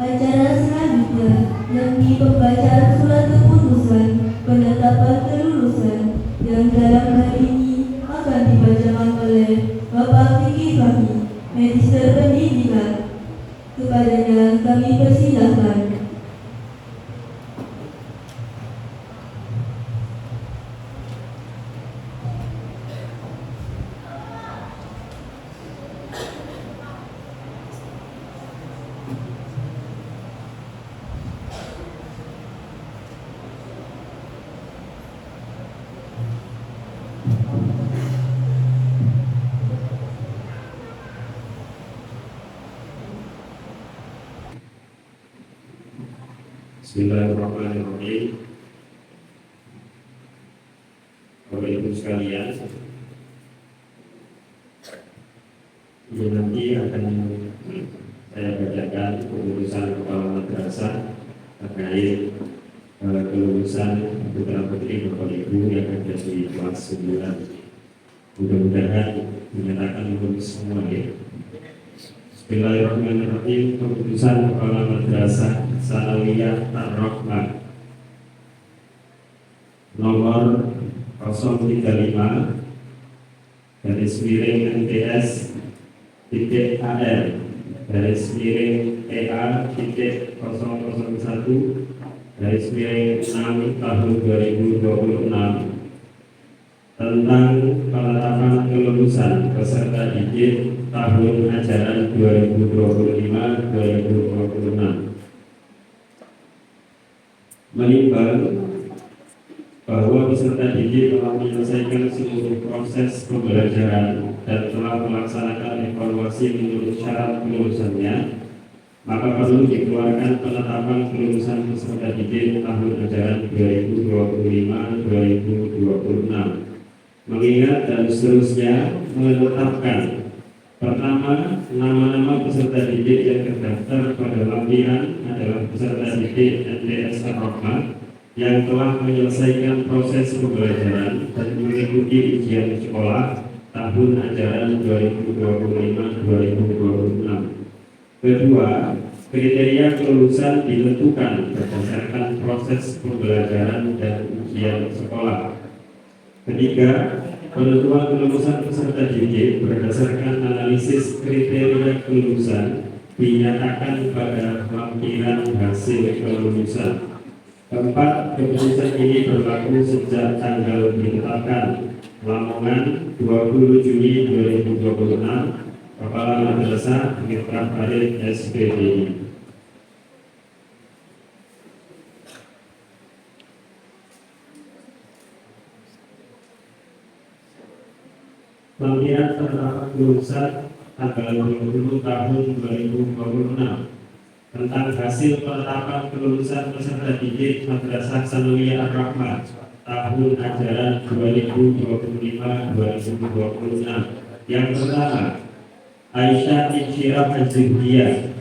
Acara selanjutnya yakni pembacaan surat keputusan penetapan kelulusan yang dalam hal ini akan dibacakan oleh Bapak Fikri Fahmi, Magister Pendidikan. Kepadanya kami persilahkan. Bismillahirrahmanirrahim. Bapak Ibu sekalian, ini nanti akan saya bacakan keputusan kepala madrasah terkait kelulusan putra putri Bapak Ibu yang ada di kelas 9. Mudah-mudahan menyatakan lulus semua ya. Bismillahirrahmanirrahim. Keputusan kepala madrasah Sanawiyah Ar-Rahmah nomor 035 garis miring NTS titik AR garis miring EA titik 001 garis miring 6 tahun 2026 tentang penetapan kelulusan peserta didik tahun ajaran 2025-2026 menimbang bahwa peserta didik telah menyelesaikan seluruh proses pembelajaran dan telah melaksanakan evaluasi menurut syarat kelulusannya, maka perlu dikeluarkan penetapan kelulusan peserta didik tahun ajaran 2025-2026. Mengingat dan seterusnya menetapkan: pertama, nama-nama peserta didik yang terdaftar pada lampiran adalah peserta didik NTS Ar-Rahmah yang telah menyelesaikan proses pembelajaran dan mengikuti ujian sekolah tahun ajaran 2025-2026. Kedua, kriteria kelulusan ditentukan berdasarkan proses pembelajaran dan ujian sekolah. Ketiga, penentuan kelulusan peserta didik berdasarkan analisis kriteria kelulusan dinyatakan pada lampiran hasil kelulusan. Keempat, keputusan ini berlaku sejak tanggal ditetapkan. Lamongan 20 Juni 2026, Kepala Madrasah Miftah Farid SPDI. Lampiran penetapan kelulusan tanggal 20 tahun 2026 tentang hasil penetapan kelulusan peserta didik Madrasah Sanawiyah Ar-Rahmah tahun ajaran 2025-2026. Yang pertama, Aisyah Insyirah Az-Zuhdiyah,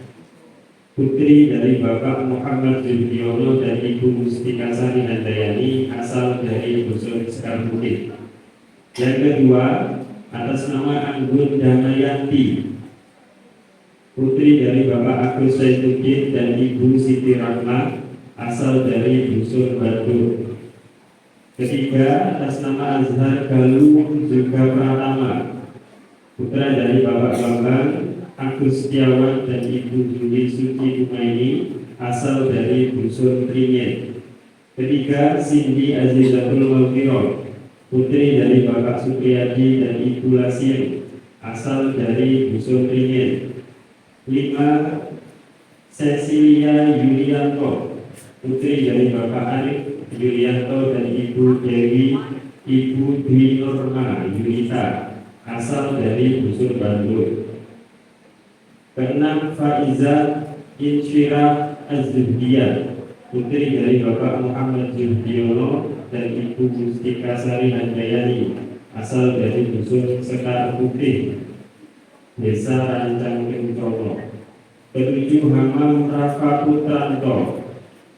putri dari Bapak Muhammad Zulfiono dan Ibu Mustika Sari Handayani, asal dari Dusun Sekar Putih. Yang kedua, atas nama Anggun Damayanti, putri dari Bapak Agus Saifuddin dan Ibu Siti Rahma, asal dari Dusun Bandung. Ketiga, atas nama Azhar Galuh Juga Pratama, putra dari Bapak Bambang Agus Setiawan dan Ibu Juli Suci Umaini, asal dari Dusun Trinyen. Ketiga, Cindy Azizatul Maghfirah, putri dari Bapak Supriyadi dan Ibu Lasim, asal dari Dusun Trinyen. 5. Cecilia Yulianto, putri dari Bapak Arif Yulianto dan Ibu Dewi Ibu Dwi Norma Yulita, asal dari Dusun Bandung. Keenam, Faiza Insyirah Az-Zuhdiyah, putri dari Bapak Muhammad Zulfiono dan Ibu Mustika Sari Handayani, asal dari Dusun Sekar Putih, Desa Rancang Kencono. Ketujuh, Hamam Rafa Putranto,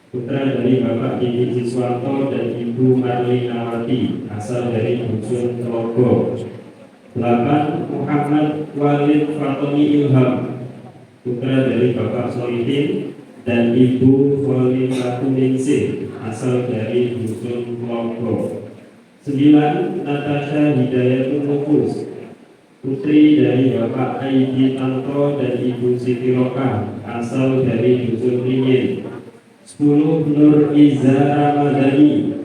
putra dari Bapak Didi Siswanto dan Ibu Marlinawati, asal dari Dusun Telogo. 8. Muhammad Walid Fatoni Ilham, putra dari Bapak Solidin dan Ibu Volima Kuningsih asal dari Dusun Logo. 9. Natasha Hidayatul Nufus, putri dari Bapak Aidi Tanto dan Ibu Siti Loka asal dari Dusun Ringin. 10. Nur Iza Ramadhani,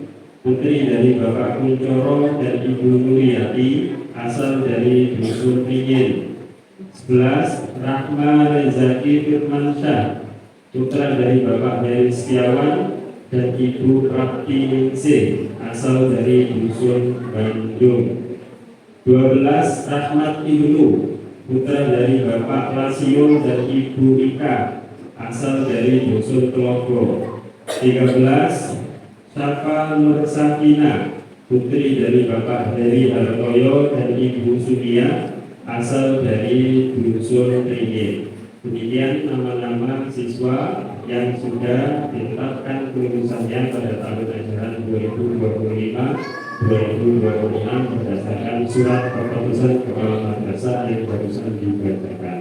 putri dari Bapak Kuncoro dan Ibu Nuriyati asal dari Dusun Ringin. 11. Rahma Rezaki Firmansyah, putra dari Bapak Heri Setiawan dan Ibu Prakti Ningsih asal dari Dusun Bandung. 12. Rahmat Ibnu, putra dari Bapak Lasio dan Ibu Ika asal dari Dusun Telogo. 13. Syafa Nur Sakina, putri dari Bapak Heri Hartoyo dan Ibu Sudia asal dari Dusun Ringin. Demikian nama-nama siswa yang sudah ditetapkan kelulusannya pada tahun ajaran 2025-2026 berdasarkan surat keputusan Kepala Madrasah yang barusan dibacakan.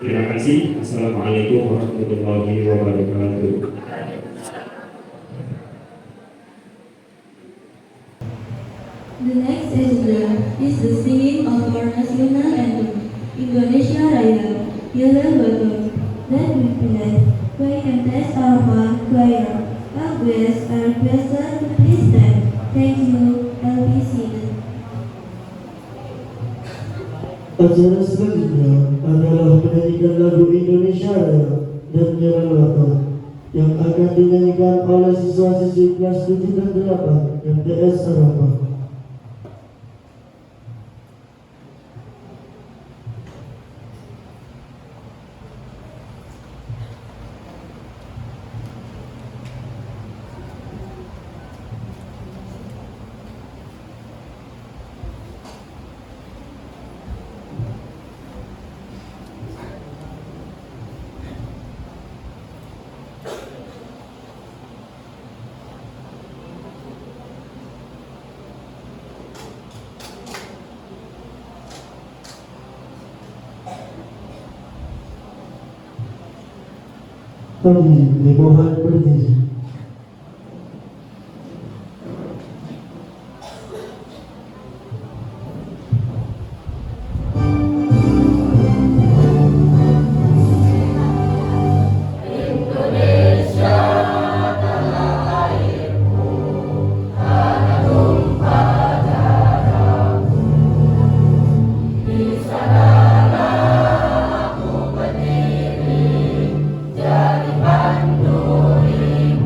Terima kasih. Assalamualaikum warahmatullahi wabarakatuh. The next agenda is the singing of our national anthem, Indonesia Raya, Yellow Bottom, that will be led by MTS Arma Choir. Our guests are requested to please stand. Thank you, LBC. Acara selanjutnya adalah menyanyikan lagu Indonesia Raya dan Yellow Bottom yang akan dinyanyikan oleh siswa-siswi kelas 7 dan 8 MTS Arma. Kami dimohon berdiri. Jadi banduri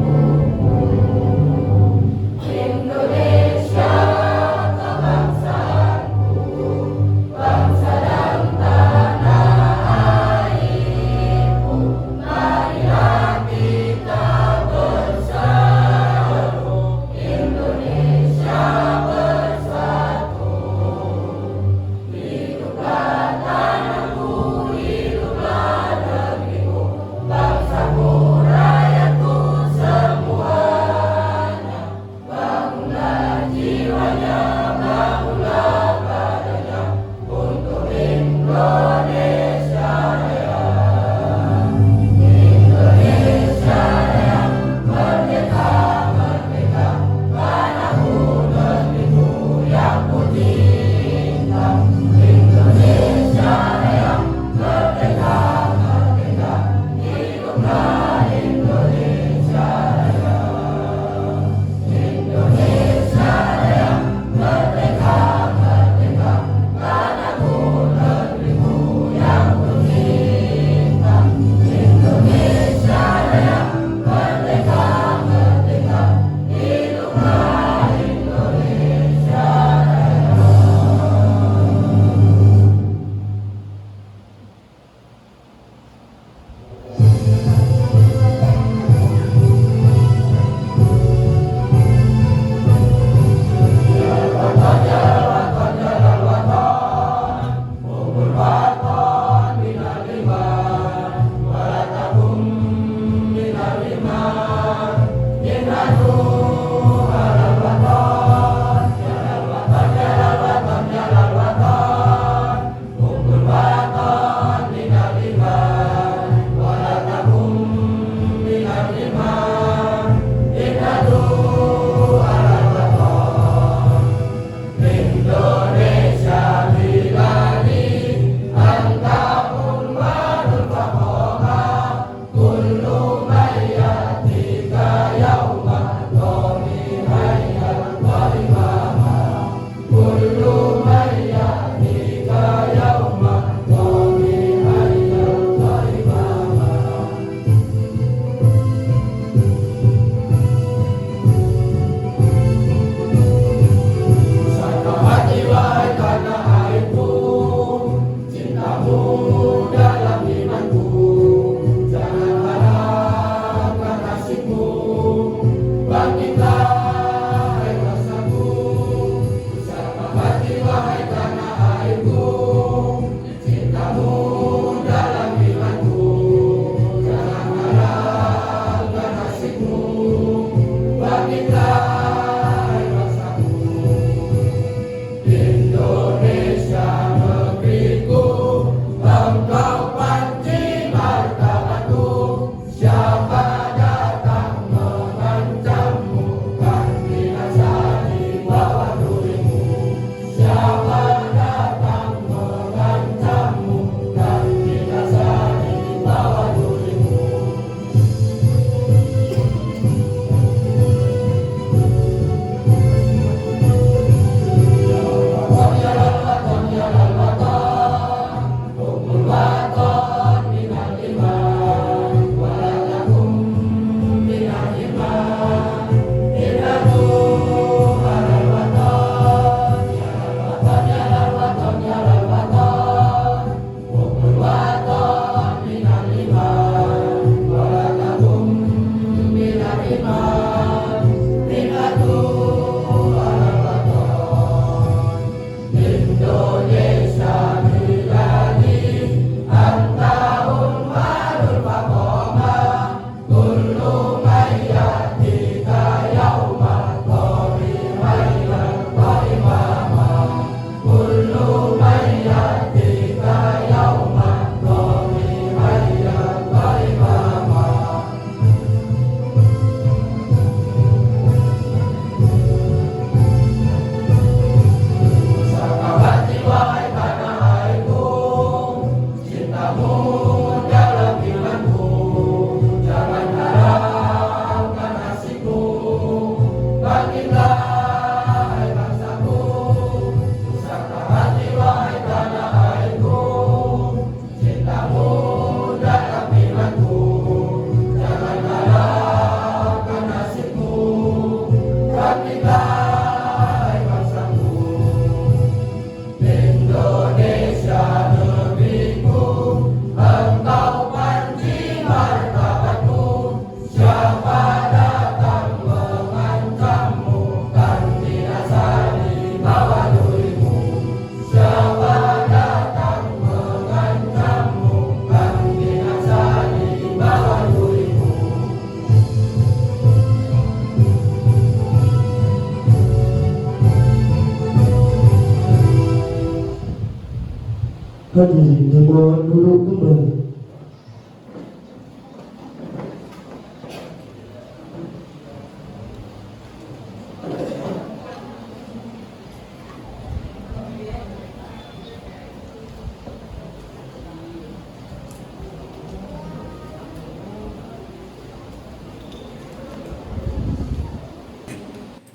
Hadirin mohon duduk kembali.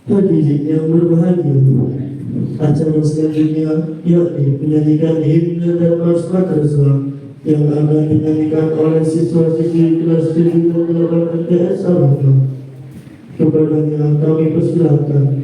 Hadirin yang berbahagia, acara selanjutnya yakni penyanyian himne dan mars madrasah yang akan dinyanyikan oleh siswa-siswi kelas 7 dan 8 MTS Al-Hikmah. Kepadanya kami persilahkan.